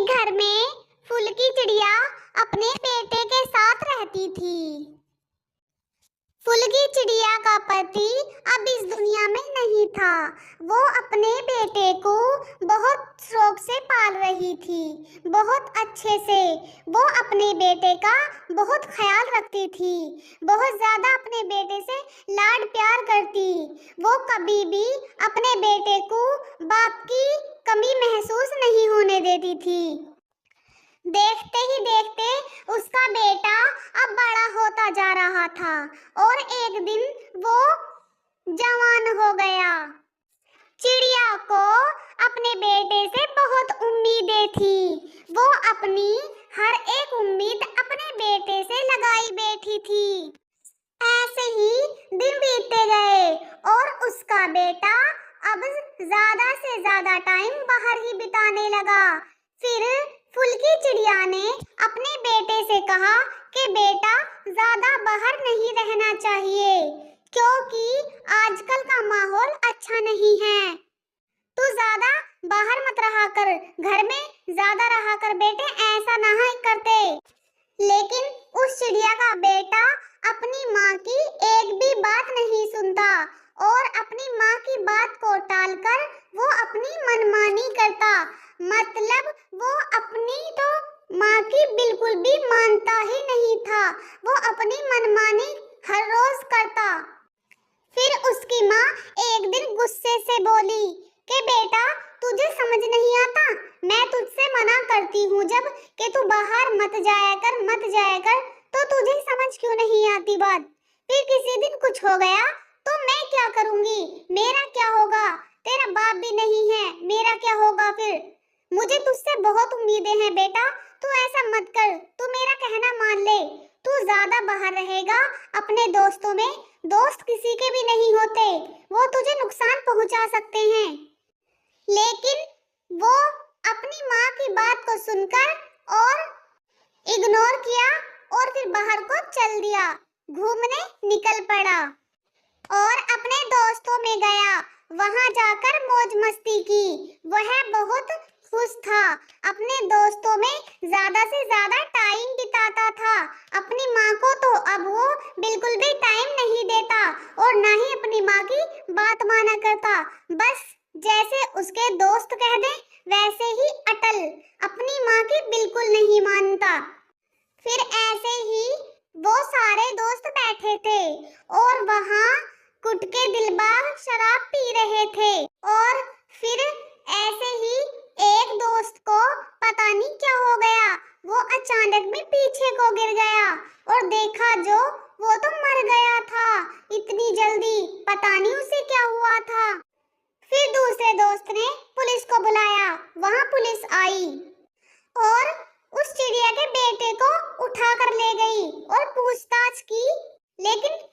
घर में फुल्की चिड़िया अपने बेटे के साथ रहती थी। फुल्की चिड़िया का पति अब इस दुनिया में नहीं था। वो अपने बेटे को बहुत शौक से पाल रही थी, बहुत अच्छे से। वो अपने बेटे का बहुत ख्याल रखती थी, बहुत ज़्यादा अपने बेटे से लाड प्यार करती। वो कभी भी अपने बेटे को बाप की कमी महसूस नहीं होने देती थी। देखते ही देखते उसका बेटा अब बड़ा होता जा रहा था और एक दिन वो जवान हो गया। चिड़िया को अपने बेटे से बहुत उम्मीदें थी। वो अपनी हर एक उम्मीद अपने बेटे से लगाई बैठी थी। ऐसे ही दिन बीतते गए और उसका बेटा अब ज्यादा से ज्यादा टाइम बाहर ही बिताने लगा। फिर फुल्की चिड़िया ने अपने बेटे से कहा कि बेटा ज्यादा बाहर नहीं रहना चाहिए, क्योंकि आजकल का माहौल अच्छा नहीं है। तू ज्यादा बाहर मत रहा कर, घर में ज्यादा रहा कर बेटे, ऐसा ना करते। लेकिन उस चिड़िया का बेटा अपनी माँ की एक भी बात नहीं सुनता और अपनी माँ की बात को टालकर वो अपनी मनमानी करता। मतलब वो अपनी तो माँ की बिल्कुल भी मानता ही नहीं था, वो अपनी मनमानी हर रोज करता। फिर उसकी माँ एक दिन गुस्से से बोली कि बेटा तुझे समझ नहीं आता, मैं तुझसे मना करती हूँ जब कि तू बाहर मत जाया कर, तो तुझे समझ क्यों नहीं आती बात। फिर किसी दिन कुछ हो गया तो मैं क्या करूँगी, मेरा क्या होगा, तेरा बाप भी नहीं है, मेरा क्या होगा। फिर मुझे तुझसे बहुत उम्मीदें हैं बेटा, तू ऐसा मत कर, तू मेरा कहना मान ले। तू ज्यादा बाहर रहेगा अपने दोस्तों में, दोस्त किसी के भी नहीं होते, वो तुझे नुकसान पहुंचा सकते हैं। लेकिन वो अपनी माँ की बात को सुनकर और इग्नोर किया और फिर बाहर को चल दिया, घूमने निकल पड़ा और अपने दोस्तों में गया। वहां जाकर मौज मस्ती की। वह बहुत खुश था, अपने दोस्तों में ज्यादा से ज्यादा टाइम बिताता था। अपनी माँ को तो अब वो बिल्कुल भी टाइम नहीं देता और ना ही अपनी माँ की बात माना करता। बस जैसे उसके दोस्त कह दें वैसे ही अटल, अपनी माँ की बिल्कुल नहीं मानता। फिर ऐसे ही वो सारे दोस्त बैठे थे और वहाँ कुट के दिलबाग शराब पी रहे थे और फिर ऐसे ही एक दोस्त को पता नहीं क्या हो गया, वो अचानक में पीछे को गिर गया और देखा जो वो तो मर गया था इतनी जल्दी, पता नहीं उसे क्या हुआ था। फिर दूसरे दोस्त ने पुलिस को बुलाया, वहाँ पुलिस आई और उस चिड़िया के बेटे को उठा कर ले गई और पूछताछ की। लेकिन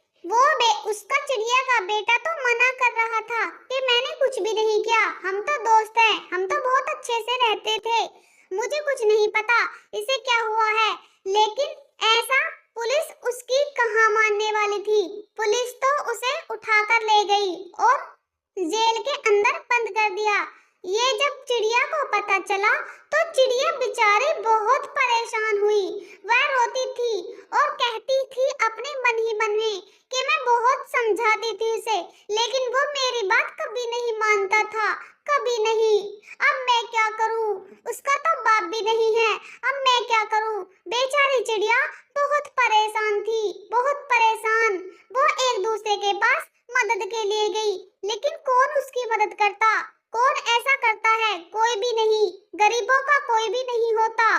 उसका चिड़िया का बेटा तो मना कर रहा था कि मैंने कुछ भी नहीं किया, हम तो दोस्त हैं, हम तो बहुत अच्छे से रहते थे, मुझे कुछ नहीं पता इसे क्या हुआ है। लेकिन ऐसा पुलिस उसकी कहाँ मानने वाली थी। पुलिस तो उसे उठाकर ले गई और जेल के अंदर बंद कर दिया। ये जब चिड़िया को पता चला तो चिड़िया बेचारी बहुत परेशान हुई। वह रोती थी और कहती थी अपने मन ही मन में कि मैं बहुत समझाती थी उसे, लेकिन वो मेरी बात कभी नहीं मानता था, कभी नहीं। अब मैं क्या करूं, उसका तो बाप भी नहीं है, अब मैं क्या करूं। बेचारी चिड़िया बहुत परेशान थी, बहुत परेशान। वो एक दूसरे के पास मदद के लिए गई, लेकिन कौन उसकी मदद करता, कौन ऐसा करता है, कोई भी नहीं, गरीबों का कोई भी नहीं होता।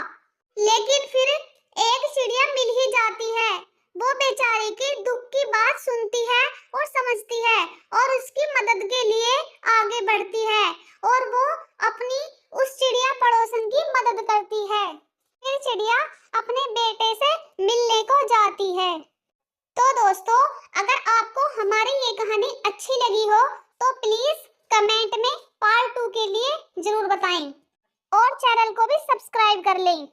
लेकिन फिर एक चिड़िया मिल ही जाती है, वो बेचारी की दुख की बात सुनती है और समझती है और उसकी मदद के लिए आगे बढ़ती है और वो अपनी उस चिड़िया पड़ोसन की मदद करती है। फिर चिड़िया अपने बेटे से मिलने को जाती है। तो दोस्तों, अगर आपको हमारी ये कहानी अच्छी लगी हो तो प्लीज कमेंट में पार्ट 2 के लिए जरूर बताएं और चैनल को भी सब्सक्राइब कर लें।